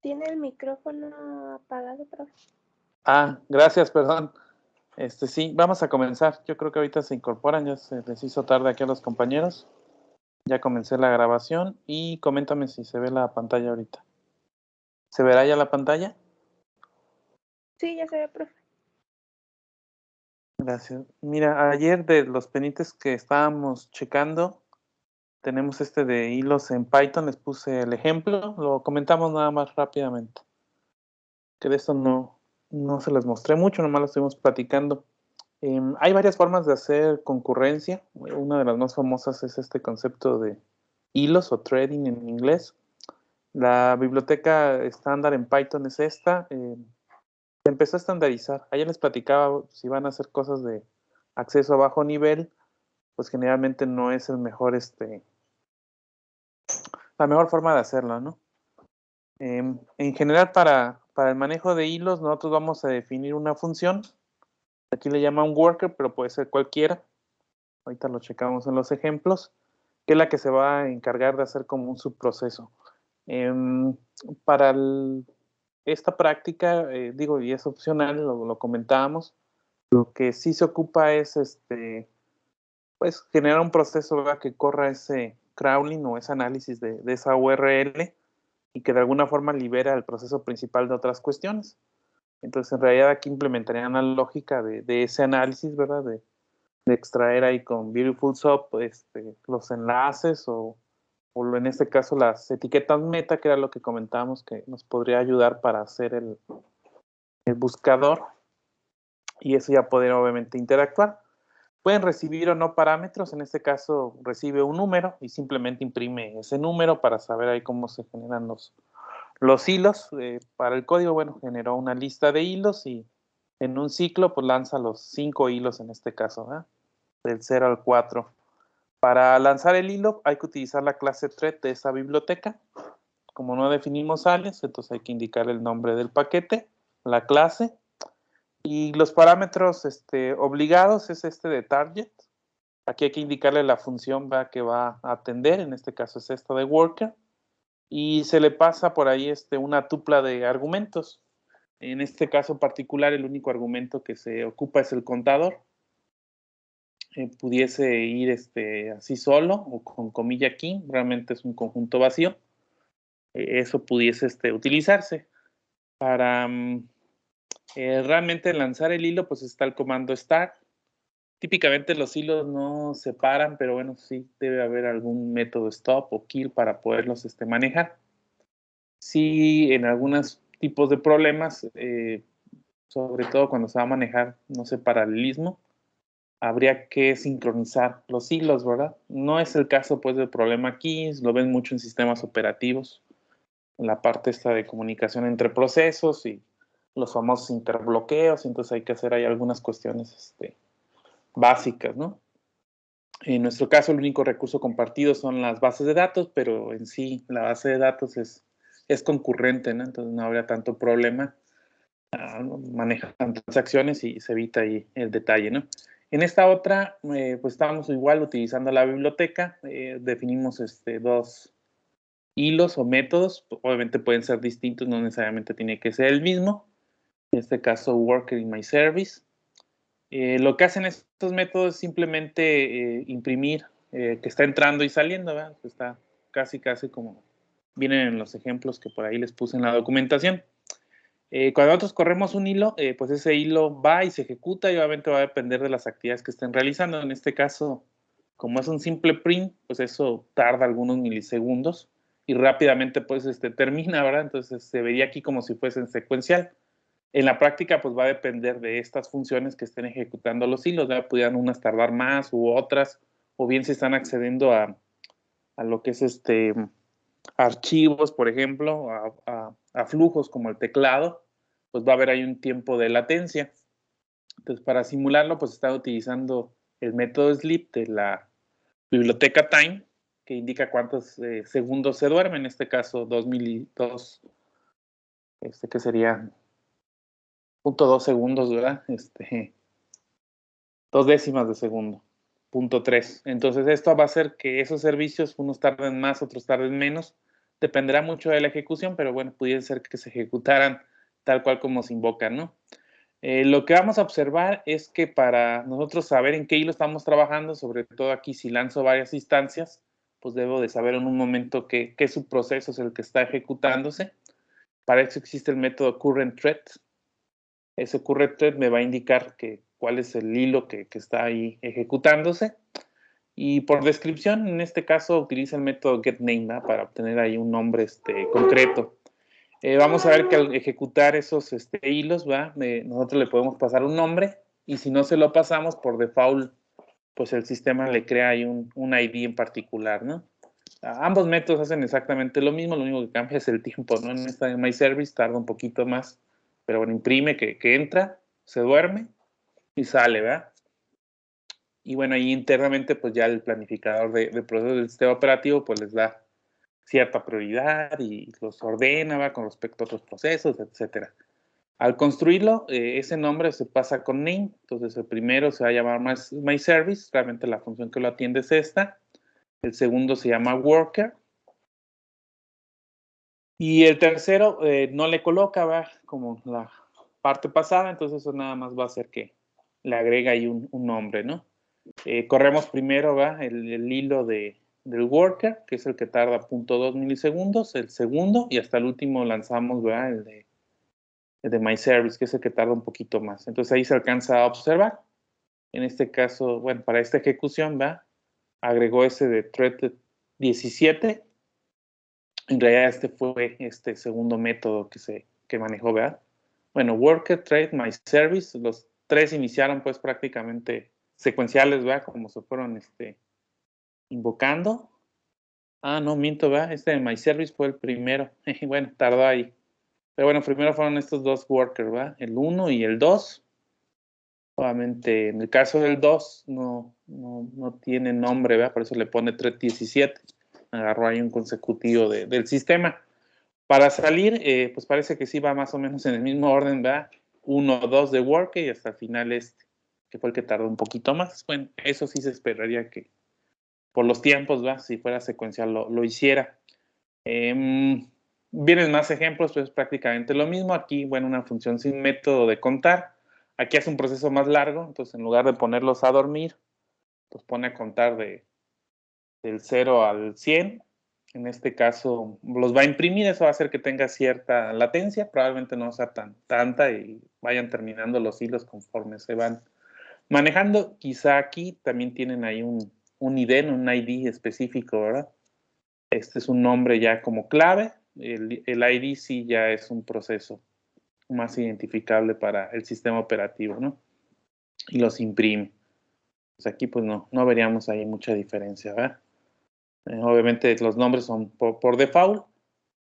Tiene el micrófono apagado, profe. Gracias, perdón. Sí, vamos a comenzar. Yo creo que ahorita se incorporan, ya se les hizo tarde aquí a los compañeros. Ya comencé la grabación y coméntame si se ve la pantalla ahorita. ¿Se verá ya la pantalla? Sí, ya se ve, profe. Gracias. Mira, ayer de los pendientes que estábamos checando, tenemos de hilos en Python, les puse el ejemplo, lo comentamos nada más rápidamente. Que de esto no se les mostré mucho, nomás lo estuvimos platicando. Hay varias formas de hacer concurrencia. Una de las más famosas es este concepto de hilos o threading en inglés. La biblioteca estándar en Python es esta. Se empezó a estandarizar. Ayer les platicaba, si van a hacer cosas de acceso a bajo nivel, pues generalmente no es el mejor, la mejor forma de hacerlo, ¿no? En general, para el manejo de hilos, nosotros vamos a definir una función. Aquí le llaman worker, pero puede ser cualquiera. Ahorita lo checamos en los ejemplos, que es la que se va a encargar de hacer como un subproceso. Para esta práctica, y es opcional, lo comentábamos, lo que sí se ocupa es pues generar un proceso, ¿verdad?, que corra ese crawling o ese análisis de esa URL y que de alguna forma libera el proceso principal de otras cuestiones. Entonces, en realidad aquí implementarían la lógica de ese análisis, ¿verdad?, de extraer ahí con Beautiful Soup los enlaces o en este caso las etiquetas meta, que era lo que comentábamos que nos podría ayudar para hacer el buscador y eso ya poder obviamente interactuar. Pueden recibir o no parámetros, en este caso recibe un número y simplemente imprime ese número para saber ahí cómo se generan los hilos. Para el código, bueno, generó una lista de hilos y en un ciclo pues lanza los 5 hilos en este caso, ¿verdad?, del 0 al 4. Para lanzar el hilo hay que utilizar la clase thread de esa biblioteca. Como no definimos alias, entonces hay que indicar el nombre del paquete, la clase, y los parámetros obligados es de target. Aquí hay que indicarle la función que va a atender, en este caso es esta de worker, y se le pasa por ahí una tupla de argumentos. En este caso particular, el único argumento que se ocupa es el contador. Pudiese ir así solo o con comilla aquí, realmente es un conjunto vacío. Eso pudiese utilizarse. Para realmente lanzar el hilo, pues está el comando start. Típicamente los hilos no se paran, pero bueno, sí debe haber algún método stop o kill para poderlos manejar. Sí, en algunos tipos de problemas, sobre todo cuando se va a manejar, no sé, paralelismo, habría que sincronizar los hilos, ¿verdad? No es el caso, pues, del problema aquí, lo ven mucho en sistemas operativos, en la parte de comunicación entre procesos y los famosos interbloqueos, entonces hay que hacer ahí algunas cuestiones básicas, ¿no? En nuestro caso, el único recurso compartido son las bases de datos, pero en sí la base de datos es concurrente, ¿no? Entonces no habría tanto problema. Manejan transacciones y se evita ahí el detalle, ¿no? En esta otra, pues estábamos igual utilizando la biblioteca, definimos dos hilos o métodos, obviamente pueden ser distintos, no necesariamente tiene que ser el mismo, en este caso worker y my service. Lo que hacen estos métodos es simplemente imprimir que está entrando y saliendo, ¿verdad? Está casi como vienen en los ejemplos que por ahí les puse en la documentación. Cuando nosotros corremos un hilo, pues ese hilo va y se ejecuta y obviamente va a depender de las actividades que estén realizando. En este caso, como es un simple print, pues eso tarda algunos milisegundos y rápidamente pues termina, ¿verdad? Entonces se vería aquí como si fuese en secuencial. En la práctica, pues va a depender de estas funciones que estén ejecutando los hilos, ¿verdad? Pudieran unas tardar más u otras, o bien si están accediendo a lo que es archivos, por ejemplo, a flujos como el teclado, pues va a haber ahí un tiempo de latencia. Entonces, para simularlo, pues están utilizando el método sleep de la biblioteca time, que indica cuántos segundos se duerme, en este caso 2 que sería 0.2 segundos, ¿verdad? 2 décimas de segundo, 0.3. Entonces, esto va a hacer que esos servicios, unos tarden más, otros tarden menos, Dependerá mucho de la ejecución, pero bueno, pudiera ser que se ejecutaran tal cual como se invocan, ¿no? Lo que vamos a observar es que para nosotros saber en qué hilo estamos trabajando, sobre todo aquí si lanzo varias instancias, pues debo de saber en un momento qué subproceso es el que está ejecutándose. Para eso existe el método currentThread. Ese currentThread me va a indicar cuál es el hilo que está ahí ejecutándose. Y por descripción, en este caso, utiliza el método getName, ¿no? Para obtener ahí un nombre concreto. Vamos a ver que al ejecutar esos hilos, nosotros le podemos pasar un nombre y si no se lo pasamos, por default, pues el sistema le crea ahí un ID en particular, ¿no? Ambos métodos hacen exactamente lo mismo, lo único que cambia es el tiempo, ¿no? En esta de MyService tarda un poquito más, pero bueno, imprime que entra, se duerme y sale, ¿verdad? Y bueno, ahí internamente, pues ya el planificador de procesos del sistema operativo, pues les da cierta prioridad y los ordena, ¿va? Con respecto a otros procesos, etcétera. Al construirlo, ese nombre se pasa con name, entonces el primero se va a llamar MyService, realmente la función que lo atiende es esta. El segundo se llama worker. Y el tercero no le coloca, ¿va? Como la parte pasada, entonces eso nada más va a hacer que le agrega ahí un nombre, ¿no? Corremos primero, ¿va? El hilo del worker, que es el que tarda 0.2 milisegundos, el segundo, y hasta el último lanzamos, ¿va? El de MyService, que es el que tarda un poquito más. Entonces ahí se alcanza a observar. En este caso, bueno, para esta ejecución, ¿va? Agregó ese de thread 17. En realidad este fue este segundo método que manejó, ¿verdad? Bueno, worker, thread, MyService, los tres iniciaron pues prácticamente secuenciales, ¿verdad? Como se fueron invocando. Ah, no, miento, ¿verdad? Este de MyService fue el primero. Bueno, tardó ahí. Pero bueno, primero fueron estos dos workers, ¿verdad? El 1 y el 2. Obviamente, en el caso del 2 no tiene nombre, ¿verdad? Por eso le pone thread 17. Agarró ahí un consecutivo del sistema. Para salir, pues parece que sí va más o menos en el mismo orden, ¿verdad? 1, 2 de worker y hasta el final que fue el que tardó un poquito más. Bueno, eso sí se esperaría que por los tiempos, ¿verdad? Si fuera secuencial lo hiciera. Vienen más ejemplos, pues prácticamente lo mismo. Aquí, bueno, una función sin método de contar. Aquí hace un proceso más largo, entonces en lugar de ponerlos a dormir, pues pone a contar del 0 al 100. En este caso, los va a imprimir, eso va a hacer que tenga cierta latencia, probablemente no sea tanta y vayan terminando los hilos conforme se van manejando. Quizá aquí también tienen ahí un ID, un ID específico, ¿verdad? Este es un nombre ya como clave. El ID sí ya es un proceso más identificable para el sistema operativo, ¿no? Y los imprime. Pues aquí pues no veríamos ahí mucha diferencia, ¿verdad? Obviamente los nombres son por default.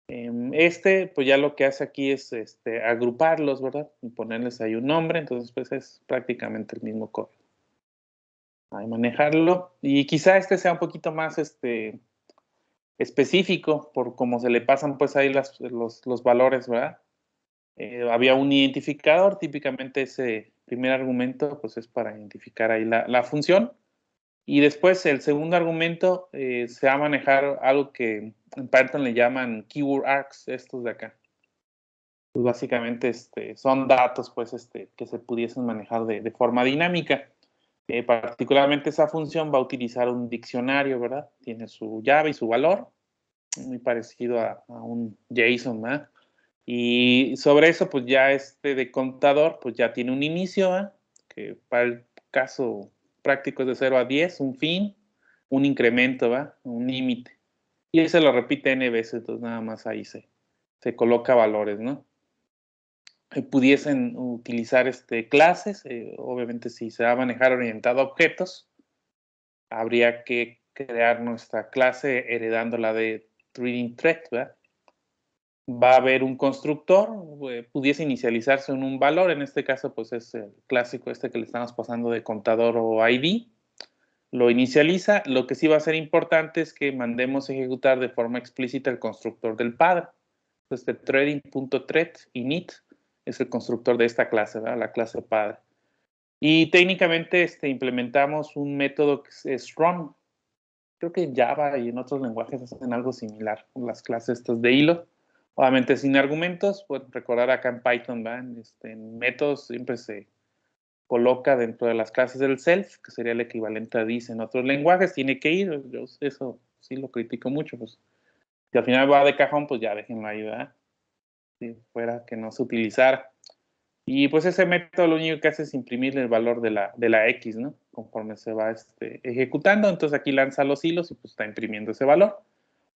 Pues ya lo que hace aquí es agruparlos, ¿verdad? Y ponerles ahí un nombre, entonces pues es prácticamente el mismo código. Ahí manejarlo. Y quizá sea un poquito más específico por cómo se le pasan pues ahí los valores, ¿verdad? Había un identificador, típicamente ese primer argumento pues es para identificar ahí la función. Y después el segundo argumento se va a manejar algo que en Python le llaman keyword args, estos de acá. Pues básicamente son datos pues, que se pudiesen manejar de forma dinámica. Particularmente esa función va a utilizar un diccionario, ¿verdad? Tiene su llave y su valor, muy parecido a un JSON, ¿verdad? Y sobre eso, pues ya de contador, pues ya tiene un inicio, ¿verdad? Que para el caso práctico es de 0 a 10, un fin, un incremento, ¿verdad? Un límite. Y ese lo repite n veces, entonces nada más ahí se coloca valores, ¿no? Pudiesen utilizar clases, obviamente si se va a manejar orientado a objetos, habría que crear nuestra clase heredándola de TreadingThread, ¿verdad? Va a haber un constructor, pudiese inicializarse en un valor, en este caso pues es el clásico que le estamos pasando de contador o ID, lo inicializa. Lo que sí va a ser importante es que mandemos a ejecutar de forma explícita el constructor del padre. Entonces, trading.thread init es el constructor de esta clase, ¿verdad? La clase padre. Y técnicamente implementamos un método que es run. creo que en Java y en otros lenguajes hacen algo similar con las clases estas de hilo. Obviamente sin argumentos, pues recordar acá en Python, ¿verdad? En métodos siempre se coloca dentro de las clases del self, que sería el equivalente a this en otros lenguajes, tiene que ir, yo eso sí lo critico mucho, pues si al final va de cajón, pues ya déjenlo ahí, ¿verdad? Si fuera que no se utilizara. Y pues ese método lo único que hace es imprimir el valor de la X, ¿no? Conforme se va ejecutando, entonces aquí lanza los hilos y pues está imprimiendo ese valor.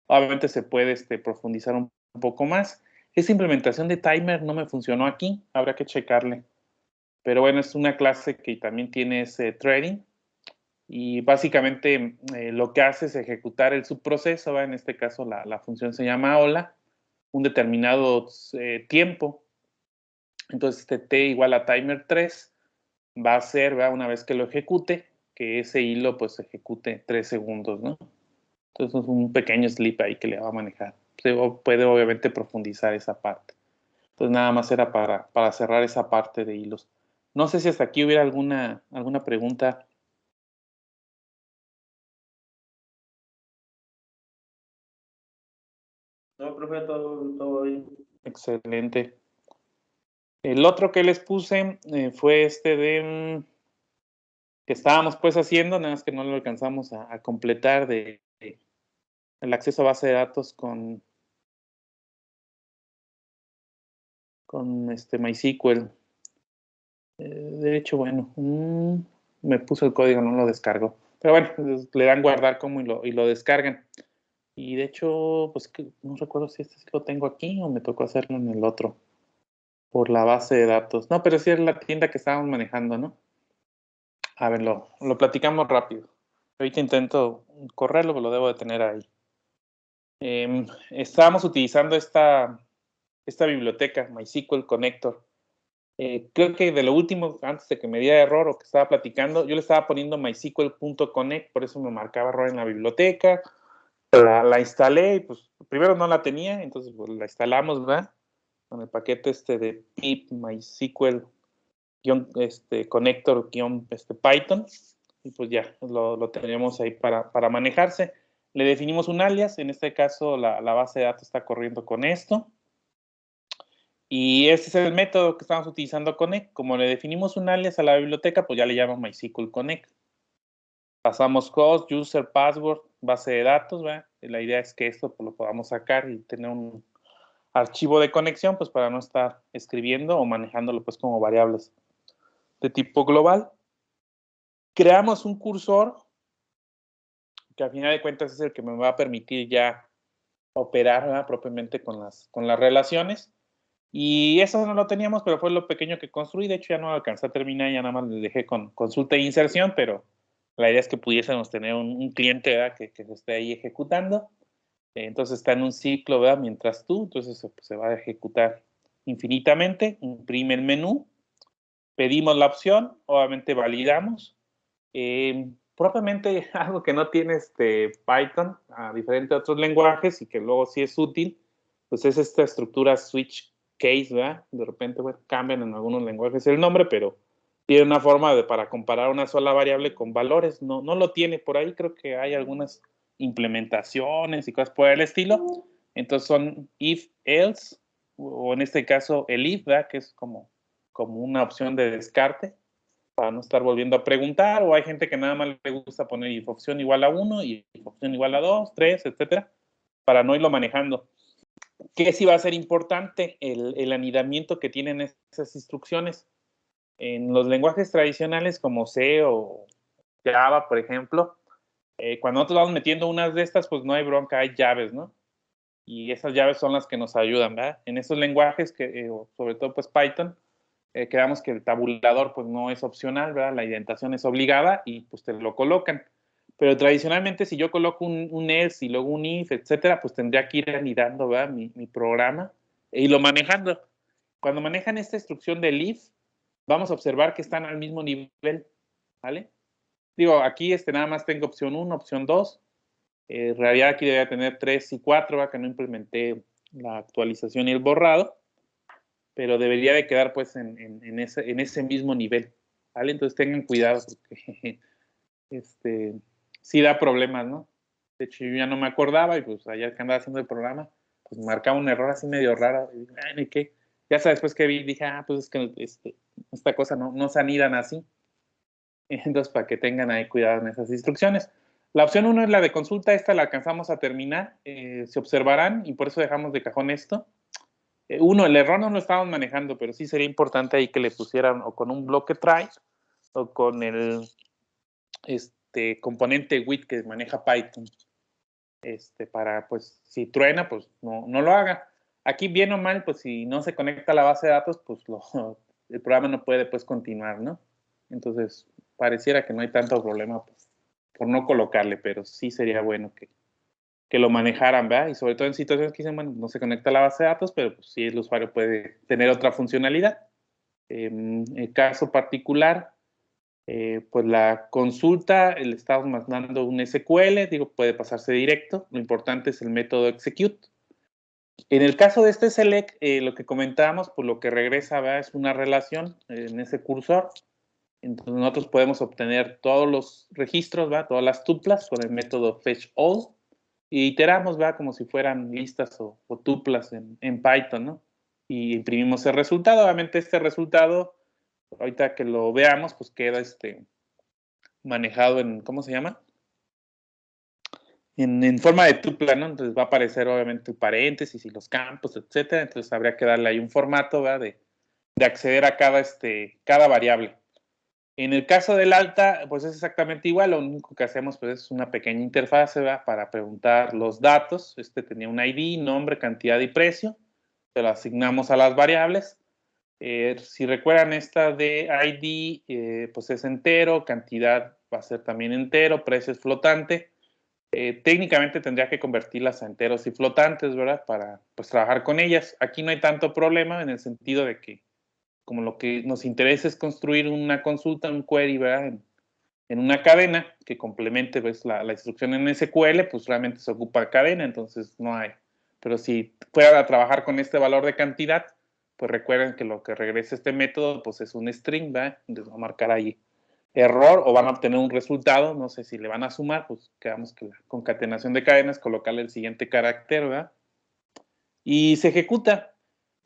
Obviamente se puede profundizar un poco más. Esa implementación de timer no me funcionó aquí, habrá que checarle. Pero bueno, es una clase que también tiene ese threading y básicamente lo que hace es ejecutar el subproceso, ¿va? En este caso la función se llama hola, un determinado tiempo. Entonces este t igual a timer 3 va a ser, ¿va? Una vez que lo ejecute, que ese hilo pues ejecute 3 segundos, ¿no? Entonces es un pequeño slip ahí que le va a manejar. Se puede obviamente profundizar esa parte. Entonces nada más era para cerrar esa parte de hilos. No sé si hasta aquí hubiera alguna pregunta. No, profe, todo bien. Excelente. El otro que les puse fue que estábamos pues haciendo, nada más que no lo alcanzamos a completar de el acceso a base de datos con MySQL. De hecho, bueno, me puso el código, no lo descargó. Pero bueno, pues, le dan guardar como y lo descargan. Y de hecho, pues que no recuerdo si sí lo tengo aquí o me tocó hacerlo en el otro, por la base de datos. No, pero sí es la tienda que estábamos manejando, ¿no? A ver, lo platicamos rápido. Ahorita intento correrlo, pero lo debo de tener ahí. Estábamos utilizando esta biblioteca, MySQL Connector. Creo que de lo último, antes de que me diera error o que estaba platicando, yo le estaba poniendo mysql.connect, por eso me marcaba error en la biblioteca. La instalé y pues primero no la tenía, entonces pues, la instalamos, ¿verdad? Con el paquete de pip mysql connector Python y pues ya lo tenemos ahí para manejarse. Le definimos un alias, en este caso la base de datos está corriendo con esto. Y este es el método que estamos utilizando Connect. Como le definimos un alias a la biblioteca, pues ya le llamamos MySQL Connect. Pasamos host, user, password, base de datos, ¿verdad? Y la idea es que esto pues, lo podamos sacar y tener un archivo de conexión, pues para no estar escribiendo o manejándolo pues como variables de tipo global. Creamos un cursor que al final de cuentas es el que me va a permitir ya operar, ¿verdad? Propiamente con las relaciones. Y eso no lo teníamos, pero fue lo pequeño que construí. De hecho, ya no alcancé a terminar, ya nada más le dejé con consulta e inserción, pero la idea es que pudiésemos tener un cliente, ¿verdad? Que se esté ahí ejecutando. Entonces está en un ciclo, ¿verdad? Mientras tú, entonces se va a ejecutar infinitamente. Imprime el menú, pedimos la opción, obviamente validamos. Propiamente algo que no tiene Python, a diferente de otros lenguajes y que luego sí es útil, pues es esta estructura switch case, ¿verdad? De repente, bueno, cambian en algunos lenguajes el nombre, pero tiene una forma para comparar una sola variable con valores. No lo tiene por ahí, creo que hay algunas implementaciones y cosas por el estilo. Entonces son if, else, o en este caso el if, ¿verdad? Que es como una opción de descarte para no estar volviendo a preguntar, o hay gente que nada más le gusta poner if opción igual a 1 y if opción igual a 2, 3, etcétera, para no irlo manejando. ¿Qué sí va a ser importante? El anidamiento que tienen esas instrucciones. En los lenguajes tradicionales como C o Java, por ejemplo, cuando nosotros vamos metiendo unas de estas, pues no hay bronca, hay llaves, ¿no? Y esas llaves son las que nos ayudan, ¿verdad? En esos lenguajes, sobre todo pues Python, quedamos que el tabulador pues no es opcional, ¿verdad? La indentación es obligada y pues te lo colocan. Pero tradicionalmente si yo coloco un else y luego un if, etcétera, pues tendría que ir anidando, ¿verdad? Mi programa e irlo manejando. Cuando manejan esta instrucción del if, vamos a observar que están al mismo nivel, ¿vale? Digo, aquí nada más tengo opción 1, opción 2. En realidad aquí debería tener 3 y 4, ¿verdad? Que no implementé la actualización y el borrado, pero debería de quedar pues en ese mismo nivel, ¿vale? Entonces tengan cuidado porque sí da problemas, ¿no? De hecho, yo ya no me acordaba y pues ayer que andaba haciendo el programa, pues marcaba un error así medio raro. Y dije, ay, ¿ni qué? Ya sabes, después que vi, dije, pues es que esta cosa no se anidan así. Entonces, para que tengan ahí cuidado en esas instrucciones. La opción 1 es la de consulta, esta la alcanzamos a terminar, se observarán y por eso dejamos de cajón esto. Uno, el error no lo estábamos manejando, pero sí sería importante ahí que le pusieran o con un bloque try o con el componente WIT que maneja Python. Para, pues, si truena, pues no lo haga. Aquí, bien o mal, pues si no se conecta a la base de datos, pues el programa no puede, pues, continuar, ¿no? Entonces, pareciera que no hay tanto problema pues, por no colocarle, pero sí sería bueno que lo manejaran, ¿verdad? Y sobre todo en situaciones que dicen, bueno, no se conecta a la base de datos, pero pues sí el usuario puede tener otra funcionalidad. En el caso particular, pues la consulta, le estamos mandando un SQL, digo, puede pasarse directo, lo importante es el método execute. En el caso de este select, lo que comentábamos, pues lo que regresa, ¿verdad? Es una relación en ese cursor. Entonces nosotros podemos obtener todos los registros, ¿va? Todas las tuplas con el método fetch all y iteramos, ¿va? Como si fueran listas o tuplas en Python, ¿no? Y imprimimos el resultado. Obviamente este resultado, ahorita que lo veamos, pues queda manejado en, ¿cómo se llama? En forma de tupla, ¿no? Entonces va a aparecer obviamente el paréntesis y los campos, etcétera. Entonces habría que darle ahí un formato, ¿va? De acceder a cada variable. En el caso del alta, pues es exactamente igual, lo único que hacemos pues, es una pequeña interfase, ¿verdad? Para preguntar los datos. Tenía un ID, nombre, cantidad y precio. Se lo asignamos a las variables. Si recuerdan, esta de ID, pues es entero, cantidad va a ser también entero, precio es flotante. Técnicamente tendría que convertirlas a enteros y flotantes, ¿verdad? Para pues trabajar con ellas. Aquí no hay tanto problema en el sentido de que como lo que nos interesa es construir una consulta, un query, ¿verdad? En una cadena que complemente pues, la instrucción en SQL, pues realmente se ocupa cadena, entonces no hay. Pero si fuera a trabajar con este valor de cantidad, pues recuerden que lo que regresa este método pues es un string, ¿verdad? Les va a marcar ahí error o van a obtener un resultado, no sé si le van a sumar, pues quedamos que la concatenación de cadenas, colocarle el siguiente carácter, ¿verdad? Y se ejecuta.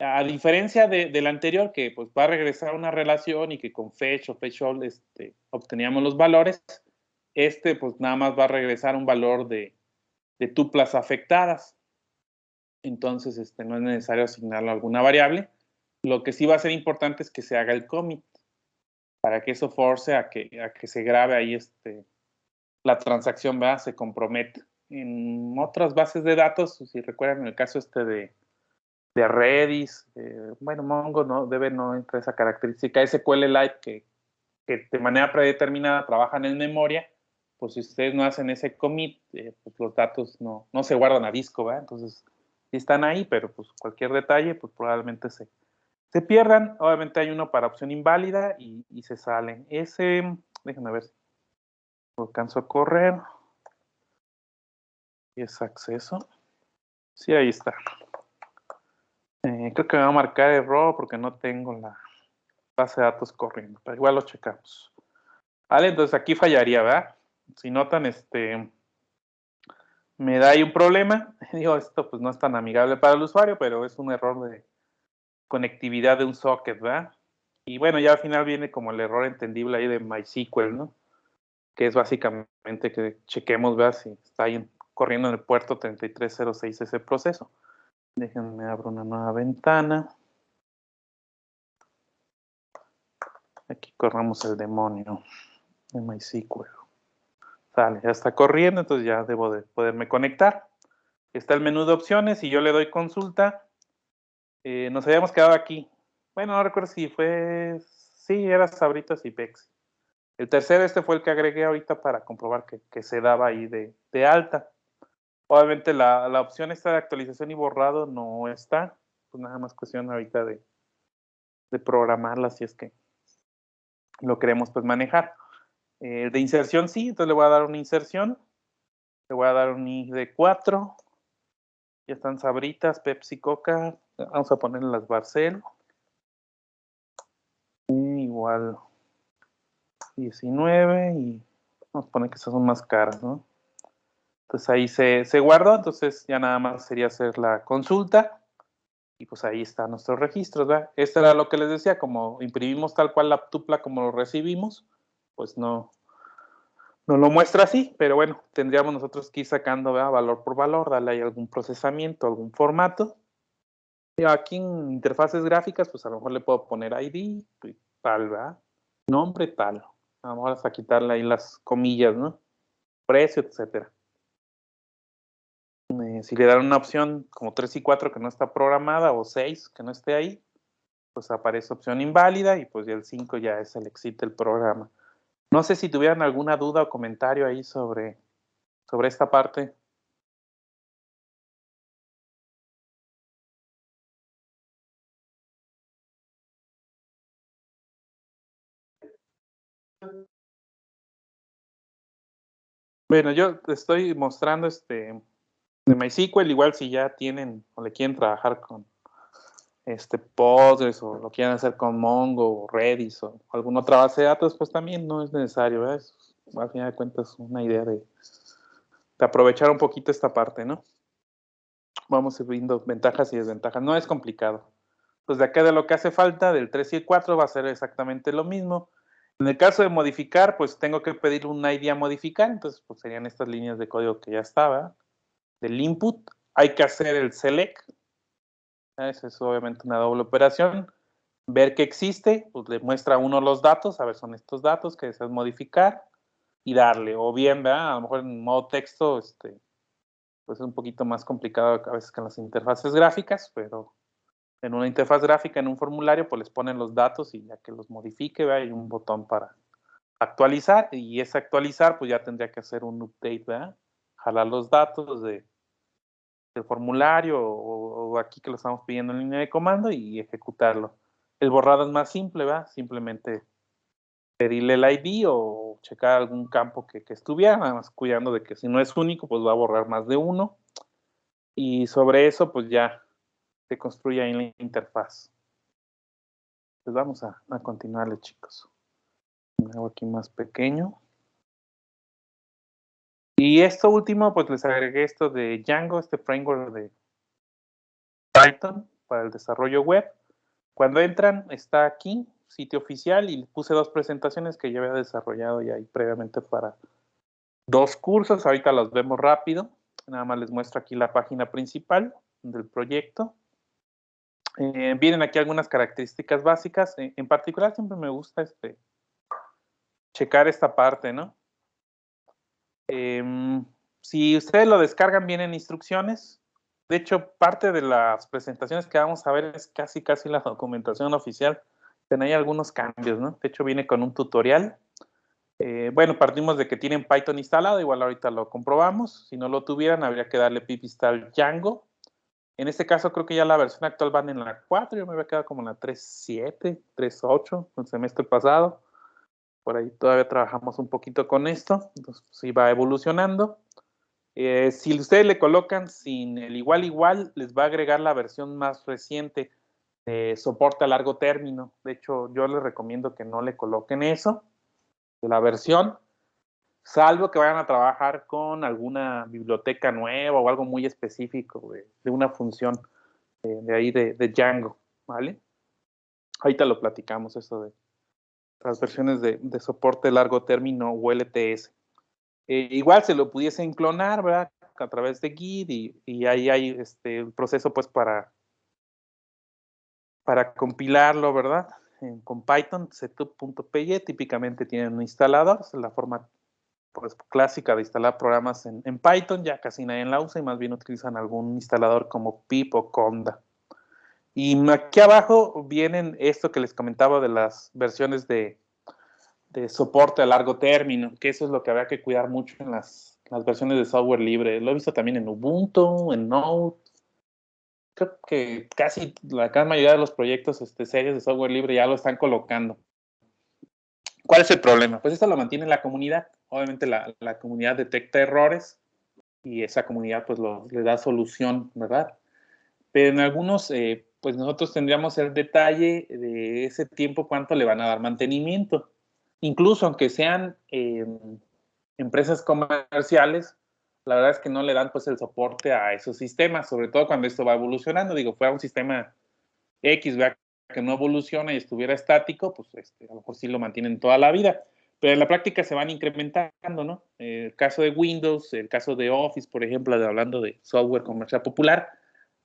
A diferencia del anterior, que pues va a regresar a una relación y que con fetch o fetch all obteníamos los valores, pues nada más va a regresar un valor de tuplas afectadas. Entonces, no es necesario asignarlo a alguna variable. Lo que sí va a ser importante es que se haga el commit para que eso force a que se grabe ahí la transacción, ¿verdad? Se compromete. En otras bases de datos, si recuerdan en el caso de Redis, bueno, Mongo no entra esa característica, SQLite que de manera predeterminada trabajan en memoria, pues si ustedes no hacen ese commit, pues los datos no se guardan a disco, ¿verdad? Entonces, sí están ahí, pero pues cualquier detalle, pues probablemente se pierdan. Obviamente hay uno para opción inválida y se salen. Déjenme ver si lo alcanzo a correr. Y es acceso. Sí, ahí está. Creo que me va a marcar error porque no tengo la base de datos corriendo, pero igual lo checamos. Vale, entonces aquí fallaría, ¿verdad? Si notan, me da ahí un problema. Digo, esto pues no es tan amigable para el usuario, pero es un error de conectividad de un socket, ¿verdad? Y bueno, ya al final viene como el error entendible ahí de MySQL, ¿no? Que es básicamente que chequemos, ¿verdad? Si está ahí corriendo en el puerto 3306 ese proceso. Déjenme abrir una nueva ventana. Aquí corramos el demonio de MySQL. Sale, ya está corriendo, entonces ya debo de poderme conectar. Está el menú de opciones y yo le doy consulta. Nos habíamos quedado aquí. Bueno, no recuerdo si fue... Sí, era Sabritas y Pexi. El tercero, fue el que agregué ahorita para comprobar que se daba ahí de alta. Obviamente la opción esta de actualización y borrado no está. Pues nada más cuestión ahorita de programarla si es que lo queremos pues manejar. De inserción sí, entonces le voy a dar una inserción. Le voy a dar un I de 4. Ya están Sabritas, Pepsi, Coca. Vamos a poner las Barcel. Igual 19 y vamos a poner que estas son más caras, ¿no? Entonces ahí se guardó, entonces ya nada más sería hacer la consulta y pues ahí están nuestros registros, ¿verdad? Esto era lo que les decía, como imprimimos tal cual la tupla como lo recibimos, pues no lo muestra así, pero bueno, tendríamos nosotros que ir sacando, ¿verdad? Valor por valor, darle ahí algún procesamiento, algún formato. Y aquí en interfaces gráficas, pues a lo mejor le puedo poner ID, pues, tal, ¿verdad? Nombre tal. Vamos hasta quitarle ahí las comillas, ¿no? Precio, etcétera. Si le dan una opción como 3 y 4 que no está programada o 6 que no esté ahí, pues aparece opción inválida y pues ya el 5 ya es el exit del programa. No sé si tuvieran alguna duda o comentario ahí sobre esta parte. Bueno, yo te estoy mostrando de MySQL, igual si ya tienen o le quieren trabajar con Postgres o lo quieren hacer con Mongo o Redis o alguna otra base de datos, pues también no es necesario, ¿verdad? Al final de cuentas una idea de aprovechar un poquito esta parte, ¿no? Vamos viendo ventajas y desventajas. No es complicado. Pues de acá de lo que hace falta, del 3 y el 4 va a ser exactamente lo mismo. En el caso de modificar, pues tengo que pedir un ID a modificar, entonces pues serían estas líneas de código que ya estaba. Del input, hay que hacer el select. Eso es obviamente una doble operación. Ver que existe, pues le muestra a uno los datos, a ver, son estos datos que deseas modificar y darle. O bien, ¿verdad? A lo mejor en modo texto, pues es un poquito más complicado a veces que en las interfaces gráficas, pero en una interfaz gráfica, en un formulario, pues les ponen los datos y ya que los modifique, ¿verdad? Hay un botón para actualizar y ese actualizar, pues ya tendría que hacer un update, ¿verdad? Jalar los datos del formulario o aquí que lo estamos pidiendo en línea de comando y ejecutarlo. El borrado es más simple, ¿verdad? Simplemente pedirle el ID o checar algún campo que estuviera, nada más cuidando de que si no es único, pues va a borrar más de uno. Y sobre eso, pues ya se construye ahí en la interfaz. Pues vamos a continuarle, chicos. Me hago aquí más pequeño. Y esto último, pues les agregué esto de Django, este framework de Python para el desarrollo web. Cuando entran, está aquí, sitio oficial, y puse 2 presentaciones que ya había desarrollado ya ahí previamente para 2 cursos. Ahorita los vemos rápido. Nada más les muestro aquí la página principal del proyecto. Vienen aquí algunas características básicas. En particular, siempre me gusta checar esta parte, ¿no? Si ustedes lo descargan, vienen instrucciones. De hecho, parte de las presentaciones que vamos a ver es casi la documentación oficial. Hay algunos cambios, ¿no? De hecho, viene con un tutorial. Bueno, partimos de que tienen Python instalado, igual ahorita lo comprobamos. Si no lo tuvieran, habría que darle pip install Django. En este caso, creo que ya la versión actual van en la 4. Yo me había quedado como en la 3.7, 3.8, el semestre pasado. Por ahí todavía trabajamos un poquito con esto. Entonces, sí va evolucionando. Si ustedes le colocan sin el igual, les va a agregar la versión más reciente de soporte a largo término. De hecho, yo les recomiendo que no le coloquen eso, de la versión, salvo que vayan a trabajar con alguna biblioteca nueva o algo muy específico de una función de ahí de Django, ¿vale? Ahorita lo platicamos, eso de las versiones de soporte a largo término o LTS. Igual se lo pudiesen clonar, ¿verdad? A través de Git y ahí hay el proceso pues para compilarlo, ¿verdad? Con Python, setup.py, típicamente tienen un instalador, es la forma pues clásica de instalar programas en Python, ya casi nadie la usa y más bien utilizan algún instalador como pip o conda. Y aquí abajo vienen esto que les comentaba de las versiones de soporte a largo término, que eso es lo que habría que cuidar mucho en las versiones de software libre. Lo he visto también en Ubuntu, en Node. Creo que casi la gran mayoría de los proyectos serios de software libre ya lo están colocando. ¿Cuál es el problema? Pues esto lo mantiene la comunidad. Obviamente la comunidad detecta errores y esa comunidad pues le da solución, ¿verdad? Pero en algunos, pues nosotros tendríamos el detalle de ese tiempo, cuánto le van a dar mantenimiento. Incluso aunque sean empresas comerciales, la verdad es que no le dan pues el soporte a esos sistemas, sobre todo cuando esto va evolucionando. Digo, fuera un sistema X, ¿verdad?, que no evoluciona y estuviera estático, pues a lo mejor sí lo mantienen toda la vida, pero en la práctica se van incrementando, ¿no? El caso de Windows, el caso de Office, por ejemplo, hablando de software comercial popular,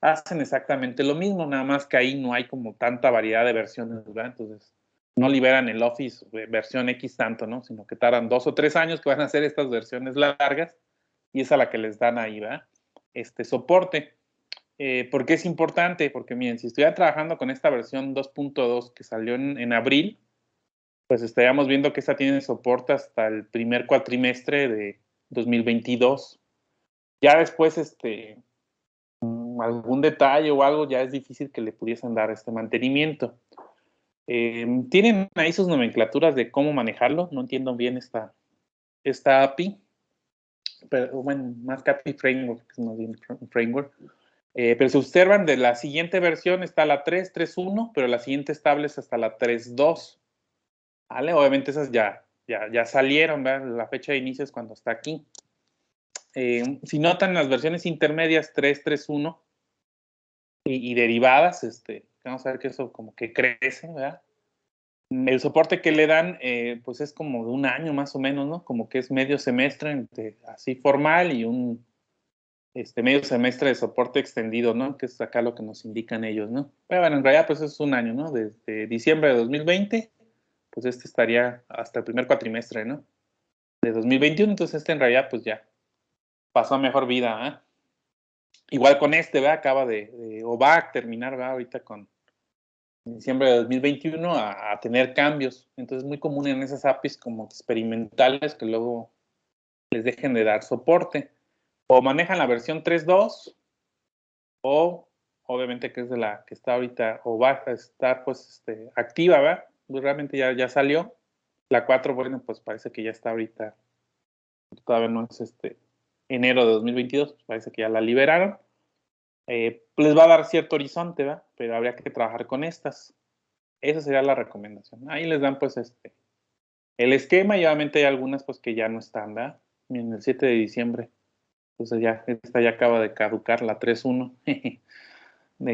hacen exactamente lo mismo, nada más que ahí no hay como tanta variedad de versiones, ¿verdad? Entonces, no liberan el Office versión X tanto, ¿no? Sino que tardan 2 o 3 años que van a hacer estas versiones largas y es a la que les dan ahí, ¿verdad?, soporte. ¿Por qué es importante? Porque miren, si estuviera trabajando con esta versión 2.2 que salió en abril, pues estaríamos viendo que esta tiene soporte hasta el primer cuatrimestre de 2022. Ya después, algún detalle o algo, ya es difícil que le pudiesen dar este mantenimiento. Tienen ahí sus nomenclaturas de cómo manejarlo, no entiendo bien esta API, pero bueno, más que API Framework, es más bien un framework. Pero se observan, de la siguiente versión está la 3.3.1, pero la siguiente estable es hasta la 3.2. ¿Vale? Obviamente esas ya salieron, ¿verdad? La fecha de inicio es cuando está aquí. Si notan las versiones intermedias 3.3.1 y derivadas, vamos a ver que eso como que crece, ¿verdad? El soporte que le dan, pues es como de un año más o menos, ¿no? Como que es medio semestre, así formal, y un medio semestre de soporte extendido, ¿no? Que es acá lo que nos indican ellos, ¿no? Pero bueno, en realidad pues es un año, ¿no? Desde diciembre de 2020, pues estaría hasta el primer cuatrimestre, ¿no?, de 2021, entonces en realidad pues ya pasó a mejor vida, ¿eh? Igual con ¿verdad? Acaba o va a terminar, ¿verdad?, ahorita en diciembre de 2021 a tener cambios. Entonces es muy común en esas APIs como experimentales que luego les dejen de dar soporte. O manejan la versión 3.2 o obviamente que es de la que está ahorita o va a estar pues activa, ¿verdad? Pues realmente ya salió. La 4, bueno, pues parece que ya está ahorita, todavía no es enero de 2022, pues parece que ya la liberaron. Les va a dar cierto horizonte, ¿verdad? Pero habría que trabajar con estas. Esa sería la recomendación. Ahí les dan pues el esquema, y obviamente hay algunas pues que ya no están, ¿verdad? En el 7 de diciembre. Entonces esta ya acaba de caducar, la 3.1.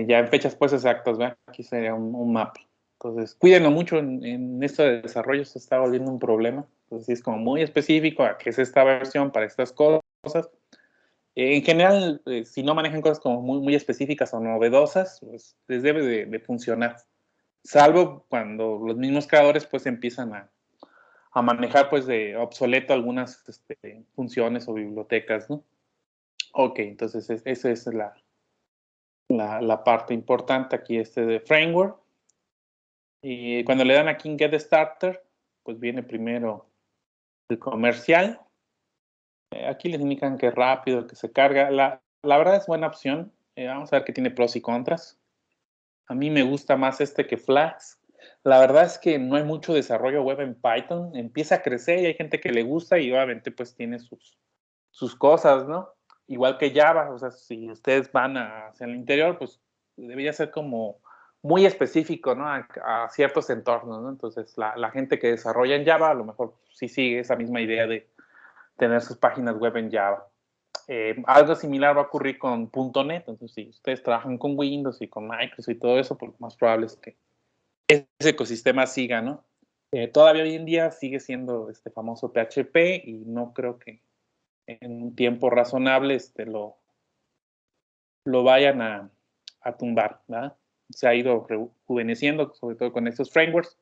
Ya en fechas pues exactas, ¿verdad? Aquí sería un mapa. Entonces, cuídenlo mucho en esto de desarrollo, se está volviendo un problema. Entonces, sí es como muy específico a qué es esta versión para estas cosas. En general, si no manejan cosas como muy específicas o novedosas, pues les debe de funcionar. Salvo cuando los mismos creadores pues empiezan a manejar pues de obsoleto algunas funciones o bibliotecas, ¿no? Ok, entonces esa es la parte importante aquí de framework. Y cuando le dan aquí en Get Starter, pues viene primero el comercial. Aquí les indican que es rápido, que se carga. La verdad es buena opción. Vamos a ver que tiene pros y contras. A mí me gusta más que Flask. La verdad es que no hay mucho desarrollo web en Python. Empieza a crecer y hay gente que le gusta y obviamente pues tiene sus cosas, ¿no? Igual que Java. O sea, si ustedes van hacia el interior, pues debería ser como muy específico, ¿no? A ciertos entornos, ¿no? Entonces, la gente que desarrolla en Java a lo mejor sí sigue esa misma idea de tener sus páginas web en Java. Algo similar va a ocurrir con .NET. Entonces, si ustedes trabajan con Windows y con Microsoft y todo eso, pues lo más probable es que ese ecosistema siga, ¿no? Todavía hoy en día sigue siendo este famoso PHP y no creo que en un tiempo razonable lo vayan a tumbar, ¿verdad? Se ha ido rejuveneciendo, sobre todo con estos frameworks.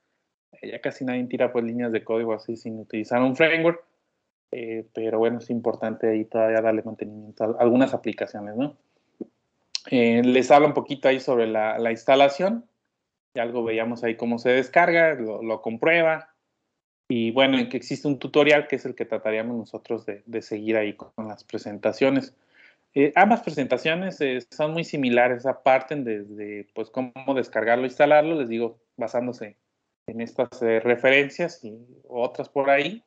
Ya casi nadie tira pues líneas de código así sin utilizar un framework. Pero bueno, es importante ahí todavía darle mantenimiento a algunas aplicaciones, ¿no? Les hablo un poquito ahí sobre la instalación. Ya algo veíamos ahí cómo se descarga, lo comprueba. Y bueno, que existe un tutorial que es el que trataríamos nosotros de seguir ahí con las presentaciones. Ambas presentaciones son muy similares, parten desde pues cómo descargarlo, instalarlo, les digo, basándose en estas referencias y otras por ahí.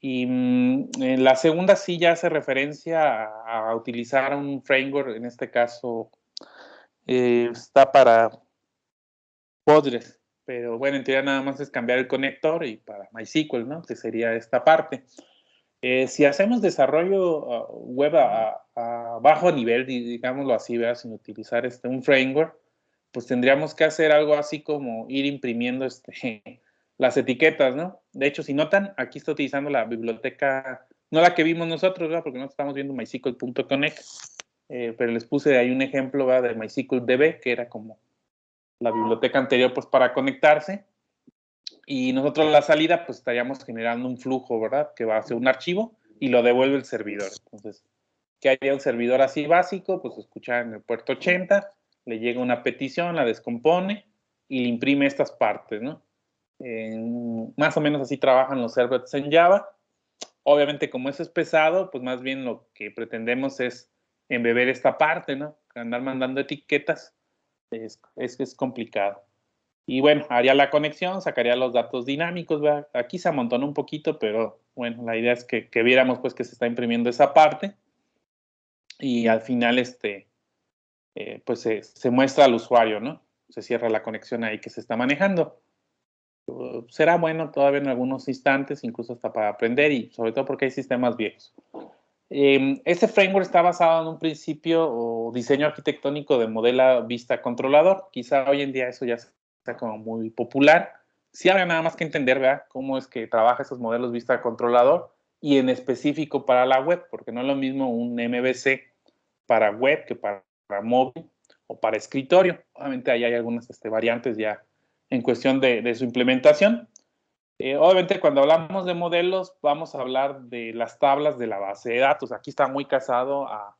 Y en la segunda sí ya hace referencia a utilizar un framework, en este caso está para Postgres, pero bueno, en teoría nada más es cambiar el conector y para MySQL, ¿no? Que sería esta parte. Si hacemos desarrollo web a bajo nivel, digámoslo así, ¿verdad? Sin utilizar un framework, pues tendríamos que hacer algo así como ir imprimiendo las etiquetas, ¿no? De hecho, si notan, aquí está utilizando la biblioteca, no la que vimos nosotros, ¿verdad? Porque no estamos viendo MySQL.connect, pero les puse ahí un ejemplo, ¿verdad? De MySQL.db, que era como la biblioteca anterior, pues para conectarse. Y nosotros la salida, pues estaríamos generando un flujo, ¿verdad? Que va a ser un archivo y lo devuelve el servidor. Entonces, ¿qué haría un servidor así básico? Pues escuchar en el puerto 80, le llega una petición, la descompone y le imprime estas partes, ¿no? Más o menos así trabajan los servlets en Java. Obviamente, como eso es pesado, pues más bien lo que pretendemos es embeber esta parte, ¿no? Andar mandando etiquetas es complicado. Y bueno, haría la conexión, sacaría los datos dinámicos, ¿verdad? Aquí se amontonó un poquito, pero bueno, la idea es que viéramos pues que se está imprimiendo esa parte y al final pues se muestra al usuario, ¿no? Se cierra la conexión ahí que se está manejando. Será bueno todavía en algunos instantes, incluso hasta para aprender y sobre todo porque hay sistemas viejos. Este framework está basado en un principio o diseño arquitectónico de modelo vista controlador. Quizá hoy en día eso ya está como muy popular. Sí habría nada más que entender, ¿verdad?, cómo es que trabaja esos modelos vista controlador y en específico para la web, porque no es lo mismo un MVC para web que para móvil o para escritorio. Obviamente ahí hay algunas variantes ya en cuestión de su implementación. Obviamente, cuando hablamos de modelos, vamos a hablar de las tablas de la base de datos. Aquí está muy casado a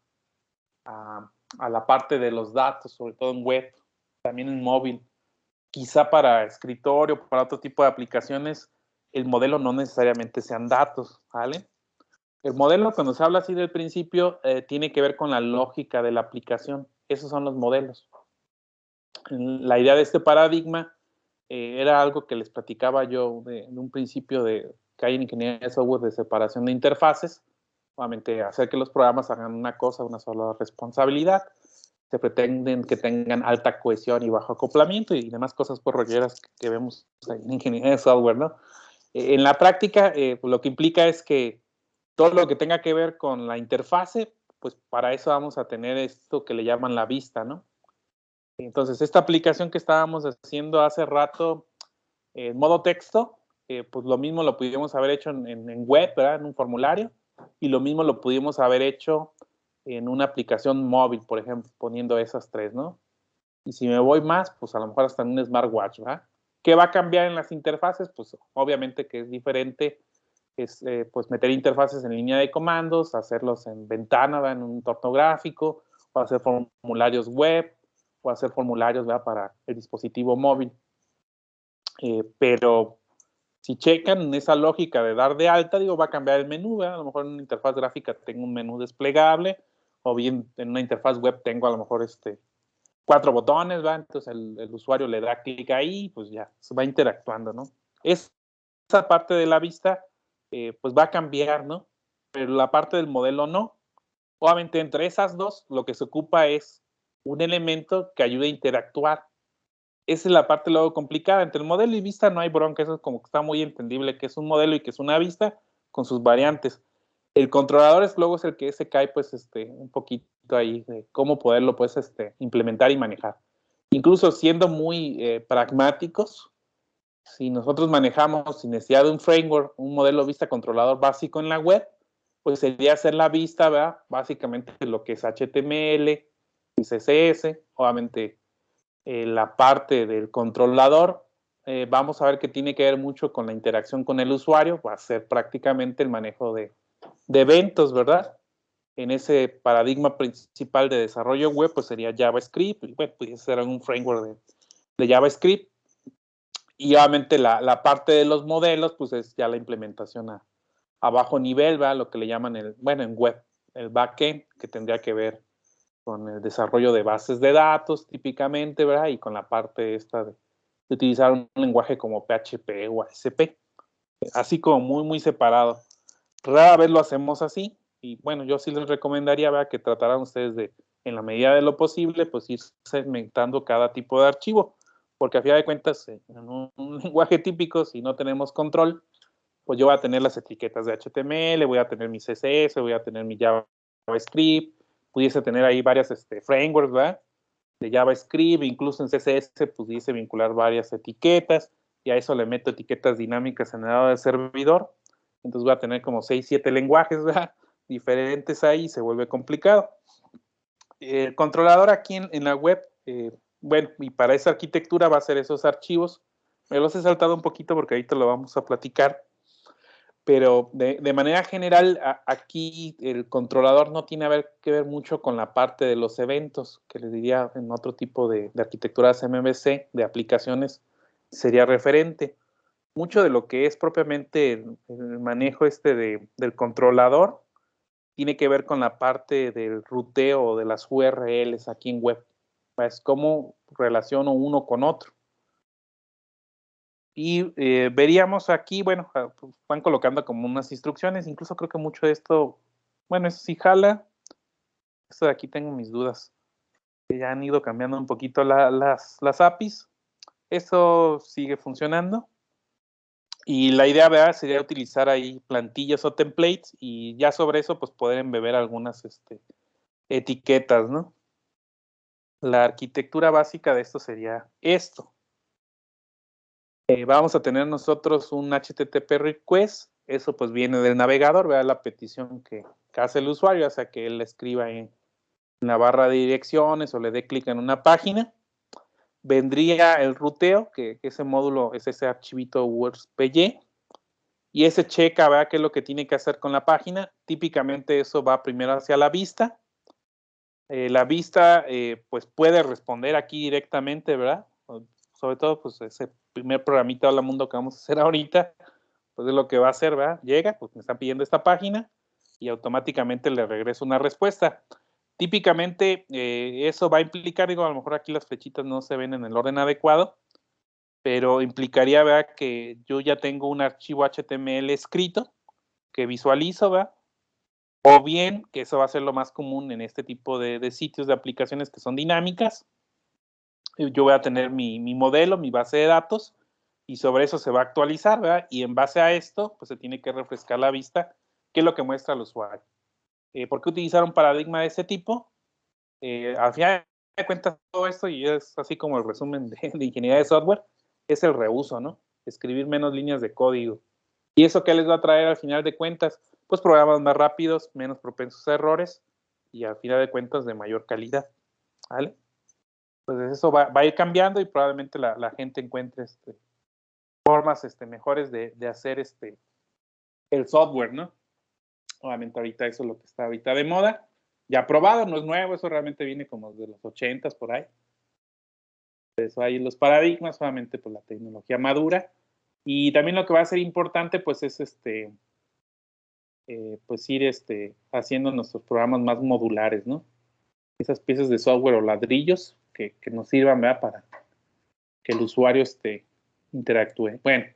la parte de los datos, sobre todo en web, también en móvil. Quizá para escritorio, para otro tipo de aplicaciones, el modelo no necesariamente sean datos, ¿vale? El modelo, cuando se habla así del principio, tiene que ver con la lógica de la aplicación. Esos son los modelos. La idea de este paradigma era algo que les platicaba yo de un principio de que hay en ingeniería de software de separación de interfaces. Obviamente, hacer que los programas hagan una cosa, una sola responsabilidad. Se pretenden que tengan alta cohesión y bajo acoplamiento y demás cosas por rolleras que vemos en ingeniería de software, ¿no? En la práctica, pues lo que implica es que todo lo que tenga que ver con la interfase, pues para eso vamos a tener esto que le llaman la vista, ¿no? Entonces, esta aplicación que estábamos haciendo hace rato en modo texto, pues lo mismo lo pudimos haber hecho en web, ¿verdad?, en un formulario, y lo mismo lo pudimos haber hecho en una aplicación móvil, por ejemplo, poniendo esas tres, ¿no? Y si me voy más, pues a lo mejor hasta en un smartwatch, ¿verdad? ¿Qué va a cambiar en las interfaces? Pues obviamente que es diferente, es pues meter interfaces en línea de comandos, hacerlos en ventana, ¿verdad?, en un entorno gráfico, o hacer formularios web, o hacer formularios, ¿verdad?, para el dispositivo móvil. Pero si checan esa lógica de dar de alta, digo, va a cambiar el menú, ¿verdad? A lo mejor en una interfaz gráfica tengo un menú desplegable, o bien en una interfaz web tengo a lo mejor 4 botones, ¿verdad? Entonces el usuario le da clic ahí, pues ya, se va interactuando, ¿no? Esa parte de la vista, pues va a cambiar, ¿no? Pero la parte del modelo no. Obviamente entre esas dos, lo que se ocupa es un elemento que ayude a interactuar. Esa es la parte luego complicada. Entre el modelo y vista no hay bronca, eso es como que está muy entendible que es un modelo y que es una vista con sus variantes. El controlador luego es el que se cae pues un poquito ahí de cómo poderlo pues implementar y manejar. Incluso siendo muy pragmáticos, si nosotros manejamos sin necesidad de un framework, un modelo vista controlador básico en la web, pues sería hacer la vista, ¿verdad?, básicamente lo que es HTML y CSS, obviamente la parte del controlador, vamos a ver que tiene que ver mucho con la interacción con el usuario, va a ser prácticamente el manejo de eventos, ¿verdad? En ese paradigma principal de desarrollo web, pues sería JavaScript, y bueno, pudiese ser un framework de JavaScript, y obviamente la parte de los modelos, pues es ya la implementación a bajo nivel, ¿verdad? Lo que le llaman en web, el backend, que tendría que ver con el desarrollo de bases de datos típicamente, ¿verdad? Y con la parte de utilizar un lenguaje como PHP o ASP, así como muy, muy separado. Rara vez lo hacemos así, y bueno, yo sí les recomendaría, ¿verdad?, que trataran ustedes de, en la medida de lo posible, pues ir segmentando cada tipo de archivo, porque a fin de cuentas, en un lenguaje típico, si no tenemos control, pues yo voy a tener las etiquetas de HTML, voy a tener mi CSS, voy a tener mi JavaScript, pudiese tener ahí varias frameworks, ¿verdad? De JavaScript, incluso en CSS pudiese vincular varias etiquetas, y a eso le meto etiquetas dinámicas en el lado del servidor. Entonces voy a tener como 6, 7 lenguajes, ¿verdad? Diferentes ahí, y se vuelve complicado. El controlador aquí en la web, bueno, y para esa arquitectura va a ser esos archivos. Me los he saltado un poquito porque ahorita lo vamos a platicar. Pero de manera general, aquí el controlador no tiene que ver mucho con la parte de los eventos, que les diría en otro tipo de arquitecturas MVC, de aplicaciones, sería referente. Mucho de lo que es propiamente el manejo del controlador tiene que ver con la parte del ruteo de las URLs aquí en web. Es cómo relaciono uno con otro. Y veríamos aquí, bueno, pues van colocando como unas instrucciones, incluso creo que mucho de esto, bueno, eso sí jala. Esto de aquí tengo mis dudas, que ya han ido cambiando un poquito las APIs. Eso sigue funcionando. Y la idea, ¿verdad?, sería utilizar ahí plantillas o templates y ya sobre eso, pues poder embeber algunas etiquetas, ¿no? La arquitectura básica de esto sería esto. Vamos a tener nosotros un HTTP request, eso pues viene del navegador, ¿verdad? La petición que hace el usuario, o sea que él escriba en la barra de direcciones o le dé clic en una página. Vendría el ruteo, que ese módulo es ese archivito words.py, y ese checa, ¿verdad?, qué es lo que tiene que hacer con la página. Típicamente eso va primero hacia la vista. La vista pues puede responder aquí directamente, ¿verdad? Sobre todo pues ese primer programita Hola Mundo que vamos a hacer ahorita, pues es lo que va a hacer, ¿verdad? Llega, pues me están pidiendo esta página y automáticamente le regreso una respuesta. Típicamente eso va a implicar, digo, a lo mejor aquí las flechitas no se ven en el orden adecuado, pero implicaría, ¿verdad?, que yo ya tengo un archivo HTML escrito que visualizo, ¿verdad? O bien, que eso va a ser lo más común en este tipo de sitios de aplicaciones que son dinámicas. Yo voy a tener mi modelo, mi base de datos, y sobre eso se va a actualizar, ¿verdad? Y en base a esto, pues se tiene que refrescar la vista, que es lo que muestra el usuario. ¿Por qué utilizar un paradigma de este tipo? Al final de cuentas, todo esto, y es así como el resumen de ingeniería de software, es el reuso, ¿no? Escribir menos líneas de código. ¿Y eso qué les va a traer al final de cuentas? Pues programas más rápidos, menos propensos a errores y al final de cuentas de mayor calidad, ¿vale? Pues eso va a ir cambiando y probablemente la gente encuentre formas mejores de hacer el software, ¿no? Obviamente ahorita eso es lo que está ahorita de moda. Ya probado, no es nuevo, eso realmente viene como de los 80s por ahí. Eso hay los paradigmas, obviamente pues la tecnología madura. Y también lo que va a ser importante pues es pues ir haciendo nuestros programas más modulares, ¿no? Esas piezas de software o ladrillos que nos sirvan, ¿verdad?, para que el usuario interactúe. Bueno,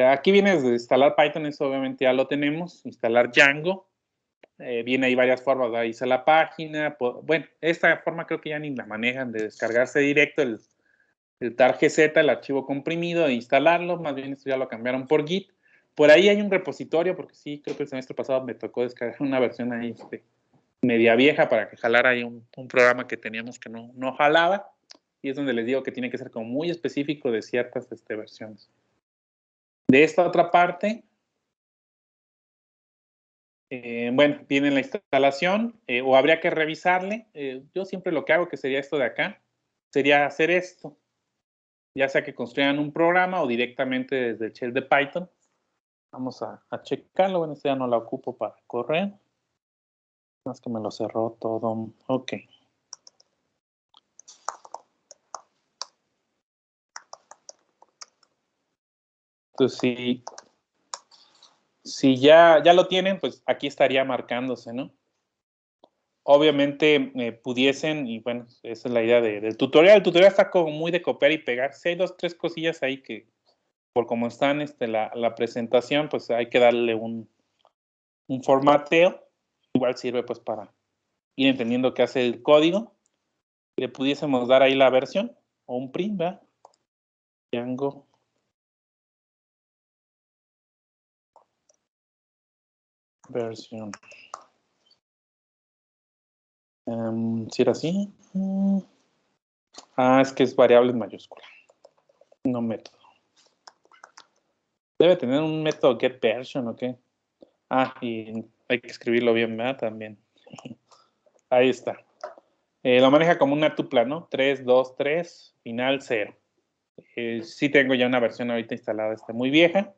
aquí viene desde instalar Python, eso obviamente ya lo tenemos, instalar Django, viene ahí varias formas, ¿verdad? Irse a la página, bueno, esta forma creo que ya ni la manejan, de descargarse directo el tar.gz, el archivo comprimido, e instalarlo, más bien esto ya lo cambiaron por Git. Por ahí hay un repositorio, porque sí, creo que el semestre pasado me tocó descargar una versión ahí media vieja para que jalara ahí un programa que teníamos que no jalaba, y es donde les digo que tiene que ser como muy específico de ciertas versiones. De esta otra parte, bueno, viene la instalación, o habría que revisarle. Yo siempre lo que hago, que sería esto de acá, sería hacer esto, ya sea que construyan un programa o directamente desde el shell de Python. Vamos a checarlo. Bueno, esta ya no la ocupo para correr. Más que me lo cerró todo. Ok. Entonces, si ya lo tienen, pues aquí estaría marcándose, ¿no? Obviamente pudiesen, y bueno, esa es la idea del tutorial. El tutorial está como muy de copiar y pegar. Si hay 2, 3 cosillas ahí que, por como están la presentación, pues hay que darle un formateo. Igual sirve pues para ir entendiendo qué hace el código. Le pudiésemos dar ahí la versión o un print, ¿verdad? Django versión. ¿Sí era así? Es que es variable en mayúscula, no método. Debe tener un método getVersion, ¿ok? Y hay que escribirlo bien, ¿verdad? También. Ahí está. Lo maneja como una tupla, ¿no? 3, 2, 3, final 0. Sí tengo ya una versión ahorita instalada, muy vieja.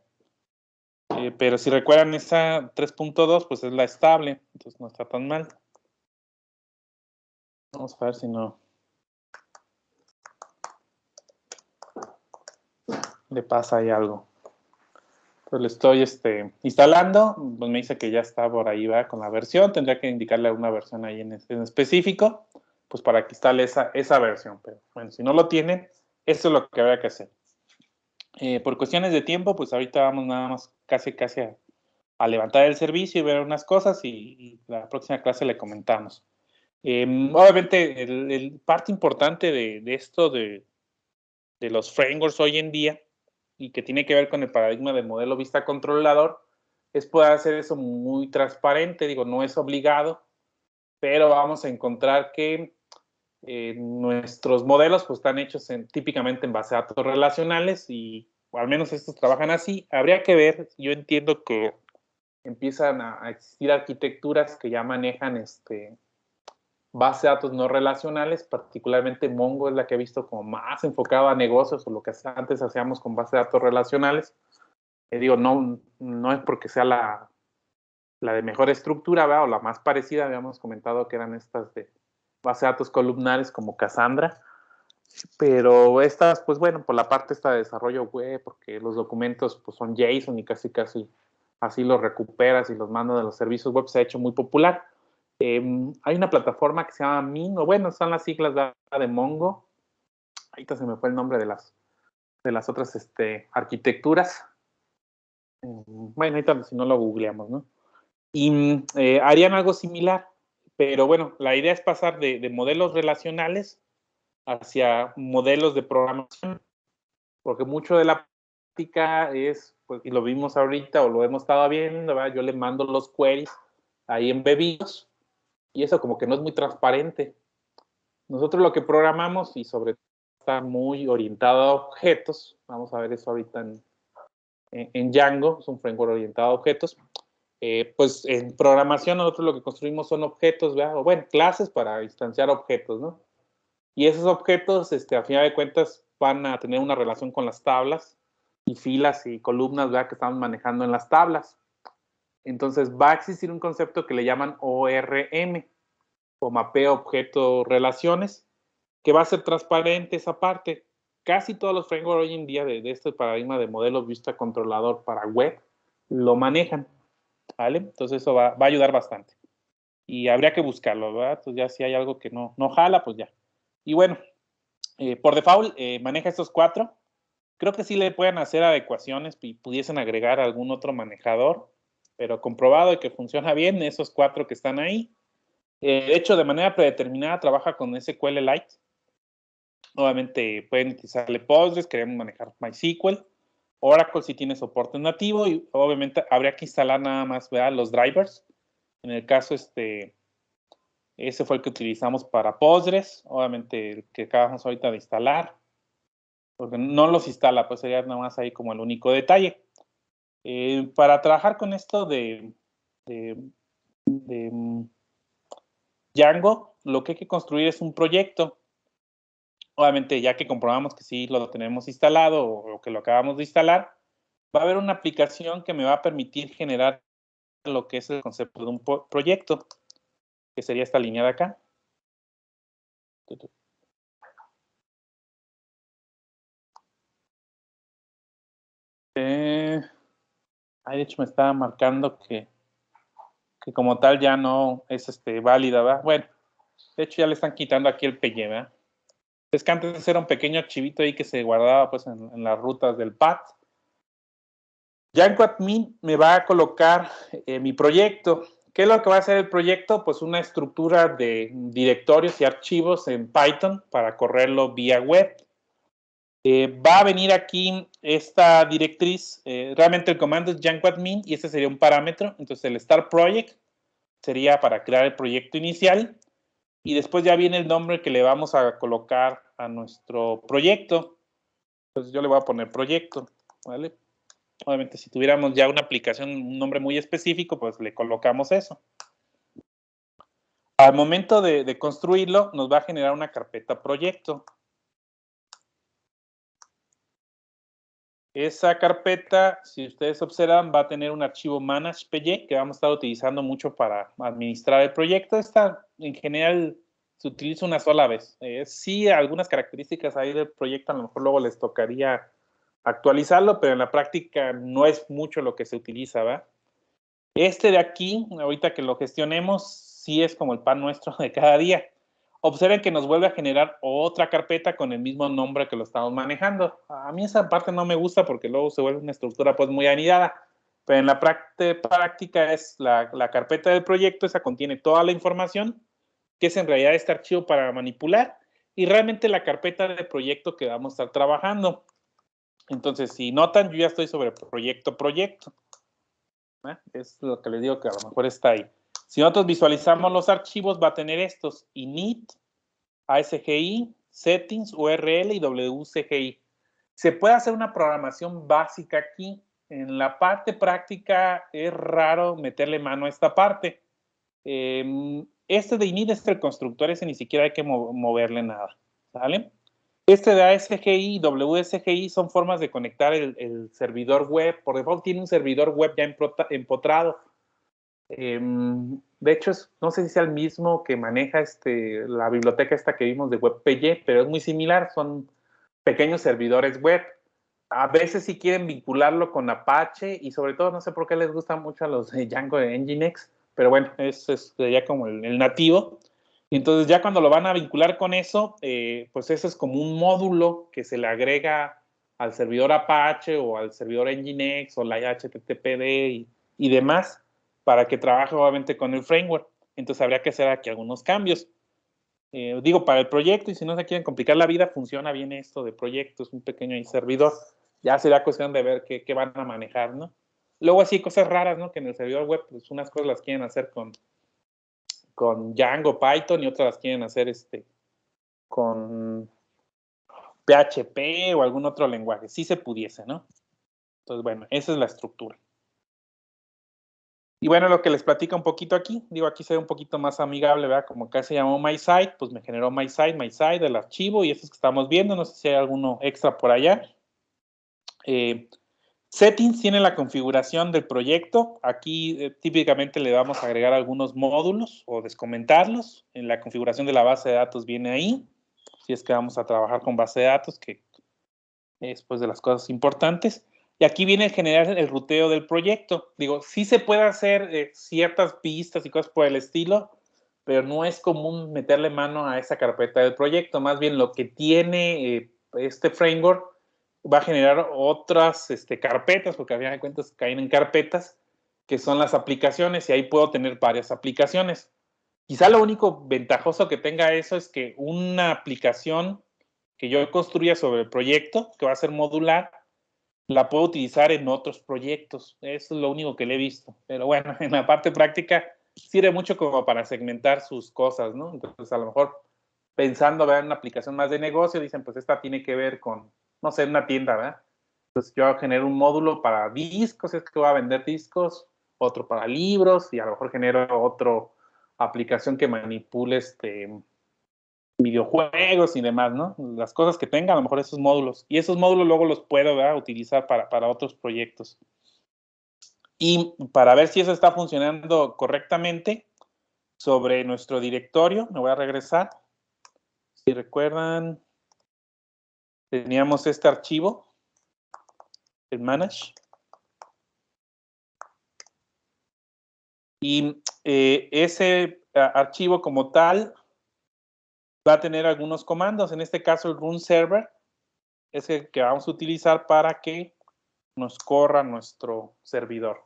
Pero si recuerdan, esa 3.2, pues es la estable. Entonces no está tan mal. Vamos a ver si no le pasa ahí algo. Pues le estoy instalando. Pues me dice que ya está por ahí, va con la versión. Tendría que indicarle una versión ahí en específico, pues para que instale esa versión. Pero bueno, si no lo tienen, eso es lo que habría que hacer. Por cuestiones de tiempo, pues ahorita vamos nada más casi a levantar el servicio y ver unas cosas y la próxima clase le comentamos. Obviamente, el parte importante de esto de los frameworks hoy en día y que tiene que ver con el paradigma del modelo vista controlador es poder hacer eso muy transparente. Digo, no es obligado, pero vamos a encontrar que nuestros modelos pues están hechos típicamente en base a datos relacionales y o al menos estos trabajan así. Habría que ver, yo entiendo que empiezan a existir arquitecturas que ya manejan base de datos no relacionales, particularmente Mongo es la que he visto como más enfocada a negocios o lo que antes hacíamos con base de datos relacionales. Digo, no es porque sea la de mejor estructura, ¿verdad? O la más parecida, habíamos comentado que eran estas de base de datos columnares como Cassandra, pero estas, pues bueno, por la parte esta de desarrollo web, porque los documentos pues son JSON y casi así los recuperas y los mandas de los servicios web, se ha hecho muy popular. Hay una plataforma que se llama Min, o bueno, son las siglas de Mongo. Ahorita se me fue el nombre de las otras arquitecturas. Bueno, ahorita si no lo googleamos, ¿no? Y harían algo similar, pero bueno, la idea es pasar de modelos relacionales hacia modelos de programación, porque mucho de la práctica es, pues, y lo vimos ahorita o lo hemos estado viendo, ¿verdad? Yo le mando los queries ahí embebidos y eso como que no es muy transparente. Nosotros lo que programamos y sobre todo está muy orientado a objetos, vamos a ver eso ahorita en Django, es un framework orientado a objetos. Pues en programación nosotros lo que construimos son objetos, ¿verdad? O bueno, clases para instanciar objetos, ¿no? Y esos objetos, a final de cuentas, van a tener una relación con las tablas y filas y columnas, ¿verdad? Que estamos manejando en las tablas. Entonces va a existir un concepto que le llaman ORM, o mapeo objeto relaciones, que va a ser transparente esa parte. Casi todos los frameworks hoy en día de este paradigma de modelo vista controlador para web lo manejan, ¿vale? Entonces eso va a ayudar bastante. Y habría que buscarlo, ¿verdad? Entonces ya si hay algo que no jala, pues ya. Y bueno, por default maneja estos 4. Creo que sí le pueden hacer adecuaciones y pudiesen agregar algún otro manejador, pero comprobado que funciona bien esos 4 que están ahí. De hecho, de manera predeterminada trabaja con SQLite. Obviamente pueden utilizarle Postgres, queremos manejar MySQL. Oracle si tiene soporte nativo y obviamente habría que instalar nada más, ¿verdad? Los drivers. En el caso, ese fue el que utilizamos para Postgres. Obviamente el que acabamos ahorita de instalar. Porque no los instala, pues sería nada más ahí como el único detalle. Para trabajar con esto de Django, lo que hay que construir es un proyecto. Obviamente, ya que comprobamos que sí lo tenemos instalado o que lo acabamos de instalar, va a haber una aplicación que me va a permitir generar lo que es el concepto de un proyecto, que sería esta línea de acá. De hecho me estaba marcando que como tal ya no es válida, ¿verdad? Bueno, de hecho ya le están quitando aquí el PY, ¿verdad? Es que antes era un pequeño archivito ahí que se guardaba pues en las rutas del path. Django Admin me va a colocar mi proyecto. ¿Qué es lo que va a hacer el proyecto? Pues una estructura de directorios y archivos en Python para correrlo vía web. Va a venir aquí esta directriz. Realmente el comando es Django-admin y ese sería un parámetro. Entonces el start project sería para crear el proyecto inicial y después ya viene el nombre que le vamos a colocar a nuestro proyecto. Entonces yo le voy a poner proyecto, ¿vale? Obviamente si tuviéramos ya una aplicación, un nombre muy específico, pues le colocamos eso. Al momento de construirlo, nos va a generar una carpeta proyecto. Esa carpeta, si ustedes observan, va a tener un archivo manage.py que vamos a estar utilizando mucho para administrar el proyecto. Esta, en general, se utiliza una sola vez. Sí, algunas características ahí del proyecto a lo mejor luego les tocaría actualizarlo, pero en la práctica no es mucho lo que se utiliza, ¿va? Este de aquí, ahorita que lo gestionemos, sí es como el pan nuestro de cada día. Observen que nos vuelve a generar otra carpeta con el mismo nombre que lo estamos manejando. A mí esa parte no me gusta porque luego se vuelve una estructura pues muy anidada. Pero en la práctica es la carpeta del proyecto, esa contiene toda la información, que es en realidad este archivo para manipular, y realmente la carpeta de proyecto que vamos a estar trabajando. Entonces, si notan, yo ya estoy sobre proyecto. Es lo que les digo que a lo mejor está ahí. Si nosotros visualizamos los archivos, va a tener estos: init, ASGI, settings, URL y WCGI. Se puede hacer una programación básica aquí. En la parte práctica es raro meterle mano a esta parte. Este de init es el constructor, ese ni siquiera hay que moverle nada. ¿Sale? Este de ASGI y WSGI son formas de conectar el servidor web. Por default tiene un servidor web ya empotrado. De hecho, no sé si sea el mismo que maneja la biblioteca esta que vimos de WebPG, pero es muy similar, son pequeños servidores web. A veces si quieren vincularlo con Apache y sobre todo no sé por qué les gusta mucho a los de Django de Nginx, pero bueno, es ya como el nativo. Y entonces ya cuando lo van a vincular con eso, pues eso es como un módulo que se le agrega al servidor Apache o al servidor Nginx o la HTTPD y demás, para que trabaje obviamente con el framework. Entonces habría que hacer aquí algunos cambios. Digo, para el proyecto, y si no se quieren complicar la vida, funciona bien esto de proyectos, un pequeño servidor. Ya será cuestión de ver qué van a manejar, ¿no? Luego así cosas raras, ¿no? Que en el servidor web, pues unas cosas las quieren hacer con Django, Python, y otras las quieren hacer con PHP o algún otro lenguaje. Sí se pudiese, ¿no? Entonces, bueno, esa es la estructura. Y bueno, lo que les platico un poquito aquí, digo, aquí se ve un poquito más amigable, ¿verdad? Como acá se llamó MySite, pues me generó MySite, el archivo, y estos que estamos viendo, no sé si hay alguno extra por allá. Settings tiene la configuración del proyecto. Aquí típicamente le vamos a agregar algunos módulos o descomentarlos. En la configuración de la base de datos viene ahí. Si es que vamos a trabajar con base de datos, que es pues de las cosas importantes. Y aquí viene el generar el ruteo del proyecto. Digo, sí se puede hacer ciertas pistas y cosas por el estilo, pero no es común meterle mano a esa carpeta del proyecto. Más bien lo que tiene este framework va a generar otras carpetas, porque a fin de cuentas caen en carpetas, que son las aplicaciones, y ahí puedo tener varias aplicaciones. Quizá lo único ventajoso que tenga eso es que una aplicación que yo construya sobre el proyecto, que va a ser modular, la puedo utilizar en otros proyectos. Eso es lo único que le he visto. Pero bueno, en la parte práctica sirve mucho como para segmentar sus cosas, ¿no? Entonces, a lo mejor pensando ver una aplicación más de negocio, dicen, pues esta tiene que ver con, no sé, una tienda, ¿verdad? Entonces yo genero un módulo para discos, es que voy a vender discos, otro para libros, y a lo mejor genero otra aplicación que manipule videojuegos y demás, ¿no? Las cosas que tenga, a lo mejor esos módulos. Y esos módulos luego los puedo, ¿verdad?, utilizar para otros proyectos. Y para ver si eso está funcionando correctamente, sobre nuestro directorio, me voy a regresar. Si recuerdan, teníamos este archivo, el manage. Y ese archivo como tal va a tener algunos comandos. En este caso, el run server es el que vamos a utilizar para que nos corra nuestro servidor.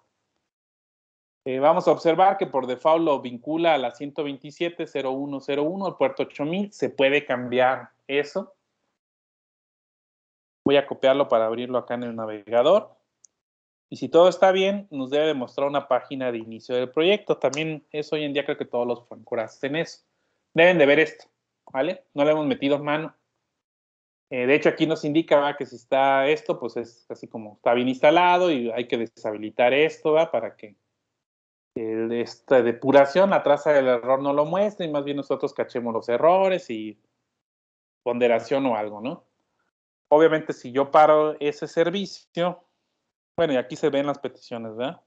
Vamos a observar que por default lo vincula a la 127.01.01, el puerto 8000. Se puede cambiar eso. Voy a copiarlo para abrirlo acá en el navegador. Y si todo está bien, nos debe mostrar una página de inicio del proyecto. También es hoy en día, creo que todos los Funcores hacen eso. Deben de ver esto, ¿vale? No le hemos metido mano. De hecho, aquí nos indica, ¿va?, que si está esto, pues es así como está bien instalado y hay que deshabilitar esto, ¿va?, para que esta depuración, la traza del error no lo muestre y más bien nosotros cachemos los errores y ponderación o algo, ¿no? Obviamente, si yo paro ese servicio, bueno, y aquí se ven las peticiones, ¿verdad?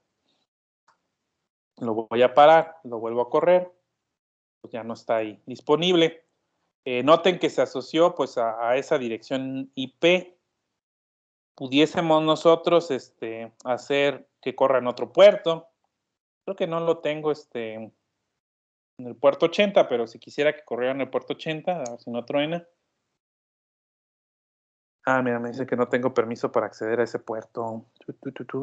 Lo voy a parar, lo vuelvo a correr, pues ya no está ahí disponible. Noten que se asoció pues a esa dirección IP. Pudiésemos nosotros hacer que corra en otro puerto. Creo que no lo tengo en el puerto 80, pero si quisiera que corriera en el puerto 80, a ver si no truena. Ah, mira, me dice que no tengo permiso para acceder a ese puerto.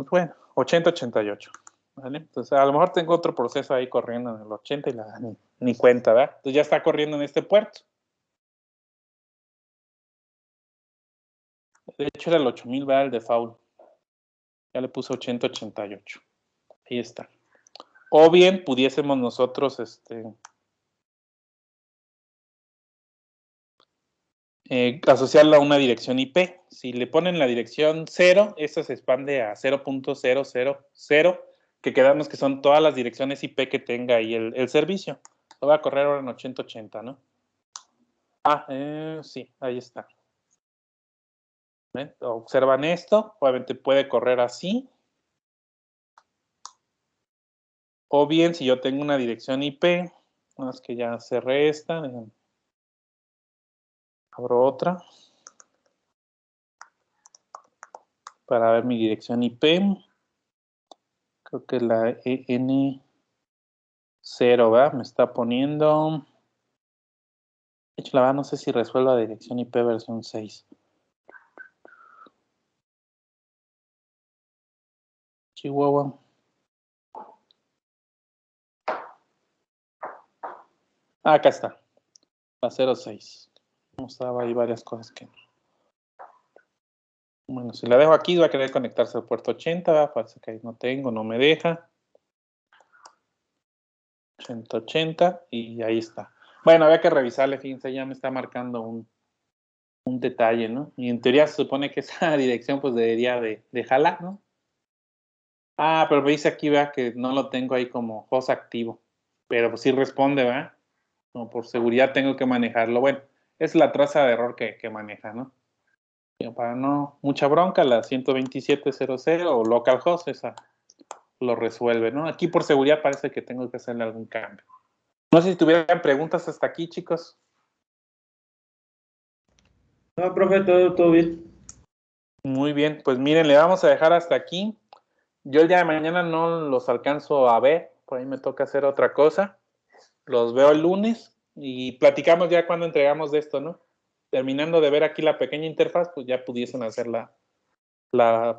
Bueno, 8088. ¿Vale? Entonces, a lo mejor tengo otro proceso ahí corriendo en el 80 y ni cuenta, ¿verdad? Entonces ya está corriendo en este puerto. De hecho, era el 8000, ¿verdad? El default. Ya le puse 8088. Ahí está. O bien pudiésemos nosotros asociarla a una dirección IP. Si le ponen la dirección 0, esa se expande a 0.000, que quedamos que son todas las direcciones IP que tenga ahí el servicio. Lo voy a correr ahora en 8080, ¿no? Sí, ahí está. ¿Ven? Observan esto, obviamente puede correr así. O bien, si yo tengo una dirección IP, más que ya cerré esta, abro otra para ver mi dirección IP. Creo que la EN0, ¿verdad? Me está poniendo. De hecho, la verdad no sé si resuelva dirección IP versión 6. Chihuahua. Acá está. La 06. Mostraba ahí varias cosas que. Bueno, si la dejo aquí, va a querer conectarse al puerto 80, ¿verdad? Parece que ahí no tengo, no me deja. 8080 y ahí está. Bueno, había que revisarle, fíjense, ya me está marcando un detalle, ¿no? Y en teoría se supone que esa dirección pues debería de jalar, ¿no? Ah, pero me dice aquí, vea, que no lo tengo ahí como host activo. Pero pues sí responde, ¿verdad? No, por seguridad tengo que manejarlo. Bueno, es la traza de error que maneja, ¿no? Pero para no mucha bronca, la 127.00 o localhost, esa lo resuelve, ¿no? Aquí por seguridad parece que tengo que hacerle algún cambio. No sé si tuvieran preguntas hasta aquí, chicos. No, profe, todo bien. Muy bien, pues miren, le vamos a dejar hasta aquí. Yo el día de mañana no los alcanzo a ver, por ahí me toca hacer otra cosa. Los veo el lunes y platicamos ya cuando entregamos de esto, ¿no? Terminando de ver aquí la pequeña interfaz, pues ya pudiesen hacer la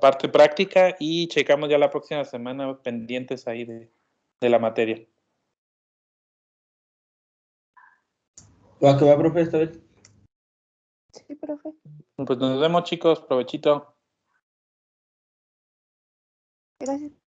parte práctica y checamos ya la próxima semana pendientes ahí de la materia. ¿Va que va, profe, esta vez? Sí, profe. Pues nos vemos, chicos, provechito. Gracias.